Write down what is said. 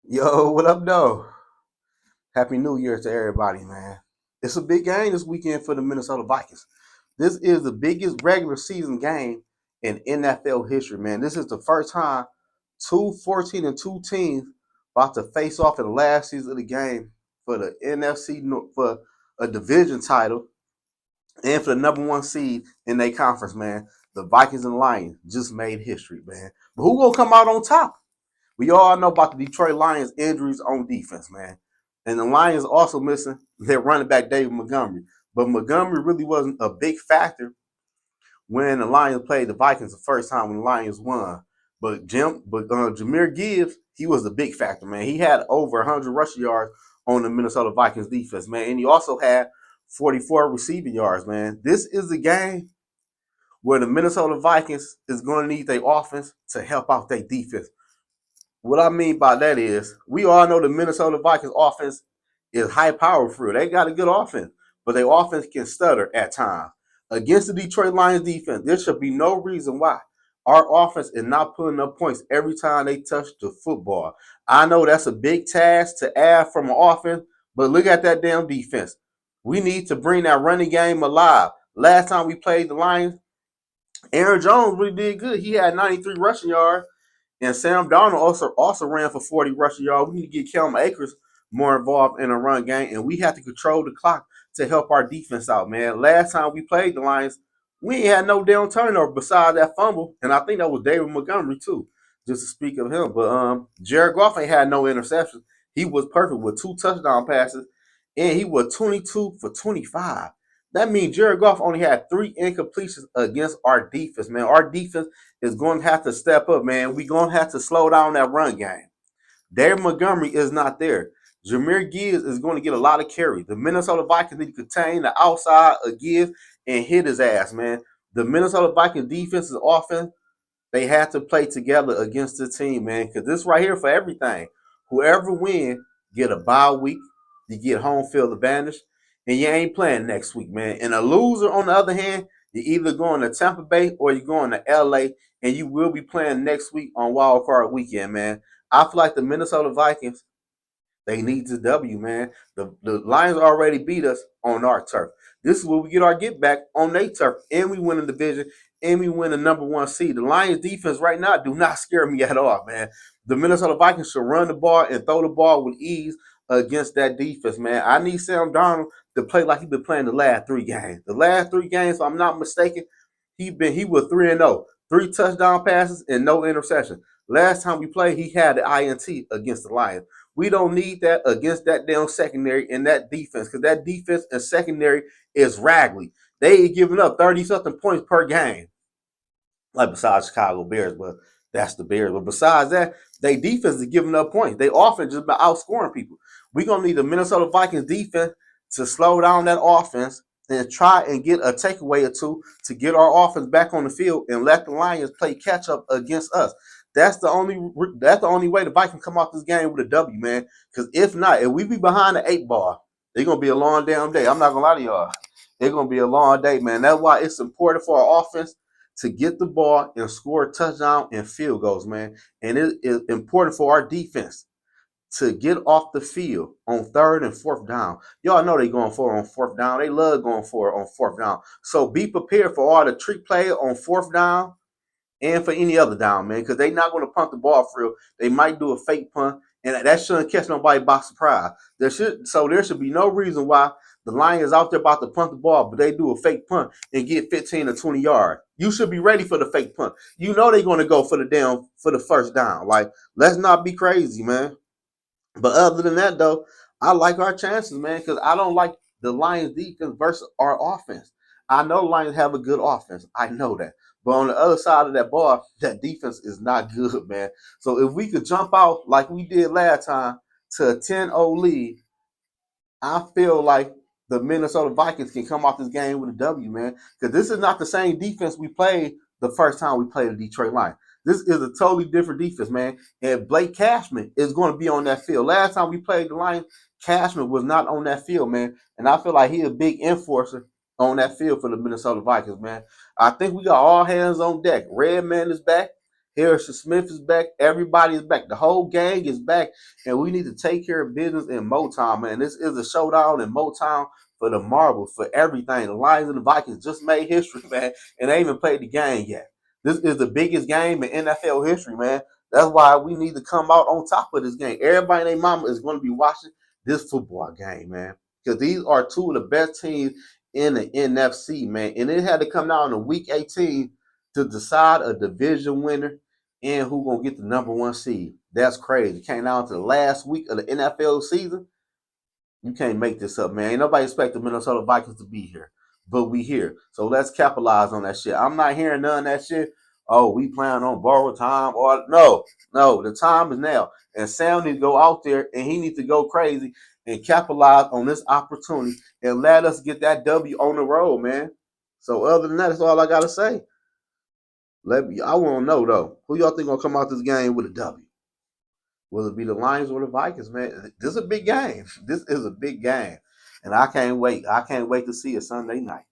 Yo, what up, though? Happy New Year to everybody, man. It's a big game this weekend for the Minnesota Vikings. This is the biggest regular season game in NFL history, man. This is the first time two 14-2 teams about to face off in the last season of the game for the NFC North, for a division title and for the number one seed in their conference, man. The Vikings and Lions just made history, man. But who gonna come out on top? We all know about the Detroit Lions injuries on defense, man. And the Lions also missing their running back David Montgomery. But Montgomery really wasn't a big factor when the Lions played the Vikings the first time when the Lions won. But Jameer Gibbs, he was a big factor, man. He had over 100 rushing yards on the Minnesota Vikings defense, man. And he also had 44 receiving yards, man. This is the game where the Minnesota Vikings is going to need their offense to help out their defense. What I mean by that is, we all know the Minnesota Vikings offense is high power for real. They got a good offense, but their offense can stutter at times. Against the Detroit Lions defense, there should be no reason why our offense is not putting up points every time they touch the football. I know that's a big task to add from an offense, but look at that damn defense. We need to bring that running game alive. Last time we played the Lions, Aaron Jones really did good. He had 93 rushing yards and Sam Darnold also ran for 40 rushing yards. We need to get Kelm Akers more involved in a run game, and we have to control the clock to help our defense out, man. Last time we played the Lions, we ain't had no damn turnover besides that fumble, and I think that was David Montgomery too, just to speak of him. But Jared Goff ain't had no interceptions. He was perfect with 2 touchdown passes, and he was 22 for 25. That means Jared Goff only had 3 incompletions against our defense, man. Our defense is going to have to step up, man. We're going to have to slow down that run game. David Montgomery is not there. Jameer Gibbs is going to get a lot of carry. The Minnesota Vikings need to contain the outside of Gibbs and hit his ass, man. The Minnesota Vikings defense and offense, they have to play together against the team, man, because this right here for everything. Whoever win, get a bye week, you get home field advantage, and you ain't playing next week, man. And a loser, on the other hand, you're either going to Tampa Bay or you're going to LA, and you will be playing next week on Wild Card Weekend, man. I feel like the Minnesota Vikings, they need the W, man. The Lions already beat us on our turf. This is where we get our get back on their turf, and we win the division, and we win the number one seed. The Lions defense right now do not scare me at all, man. The Minnesota Vikings should run the ball and throw the ball with ease against that defense, man. I need Sam Darnold to play like he's been playing the last 3 games. The last 3 games, if I'm not mistaken, he was 3-0, 3 touchdown passes and no interception. Last time we played, he had the INT against the Lions. We don't need that against that damn secondary and that defense, because that defense and secondary is raggedy. They giving up 30 something points per game. Like besides Chicago Bears, but that's the Bears. But besides that, they defense is giving up points. They offense just been outscoring people. We're gonna need the Minnesota Vikings defense to slow down that offense and try and get a takeaway or two to get our offense back on the field and let the Lions play catch up against us. That's the only way the Vikings come off this game with a W, man. Because if not, if we be behind the 8 ball, it's gonna be a long damn day. I'm not gonna lie to y'all. It's gonna be a long day, man. That's why it's important for our offense to get the ball and score a touchdown and field goals, man. And it is important for our defense to get off the field on 3rd and 4th down. Y'all know they going for it on 4th down. They love going for it on 4th down. So be prepared for all the trick play on 4th down and for any other down, man, because they're not going to punt the ball for real. They might do a fake punt, and that shouldn't catch nobody by surprise. There should be no reason why the Lions out there about to punt the ball, but they do a fake punt and get 15 or 20 yards. You should be ready for the fake punt. You know they're going to go for the first down. Like, let's not be crazy, man. But other than that, though, I like our chances, man, because I don't like the Lions defense versus our offense. I know the Lions have a good offense. I know that. But on the other side of that ball, that defense is not good, man. So if we could jump out like we did last time to a 10-0 lead, I feel like the Minnesota Vikings can come off this game with a W, man. Because this is not the same defense we played the first time we played the Detroit Lions. This is a totally different defense, man. And Blake Cashman is going to be on that field. Last time we played the Lions, Cashman was not on that field, man. And I feel like he's a big enforcer on that field for the Minnesota Vikings, man. I think we got all hands on deck. Redman is back. Harrison Smith is back. Everybody is back. The whole gang is back, and we need to take care of business in Motown, man. This is a showdown in Motown for the marbles, for everything. The Lions and the Vikings just made history, man, and they ain't even played the game yet. This is the biggest game in NFL history, man. That's why we need to come out on top of this game. Everybody and their mama is going to be watching this football game, man, because these are two of the best teams in the NFC, man. And it had to come down to week 18 to decide a division winner and who gonna get the number one seed. That's crazy. It came down to the last week of the NFL season. You can't make this up, man. Ain't nobody expect the Minnesota Vikings to be here, but we here. So let's capitalize on that shit. I'm not hearing none of that shit. Oh, we plan on borrowed time or no. The time is now, and Sam needs to go out there and he needs to go crazy and capitalize on this opportunity and let us get that W on the road, man. So other than that, that's all I gotta say. I want to know though, who y'all think gonna come out this game with a W? Will it be the Lions or the Vikings, man? This is a big game. This is a big game, and I can't wait. I can't wait to see it Sunday night.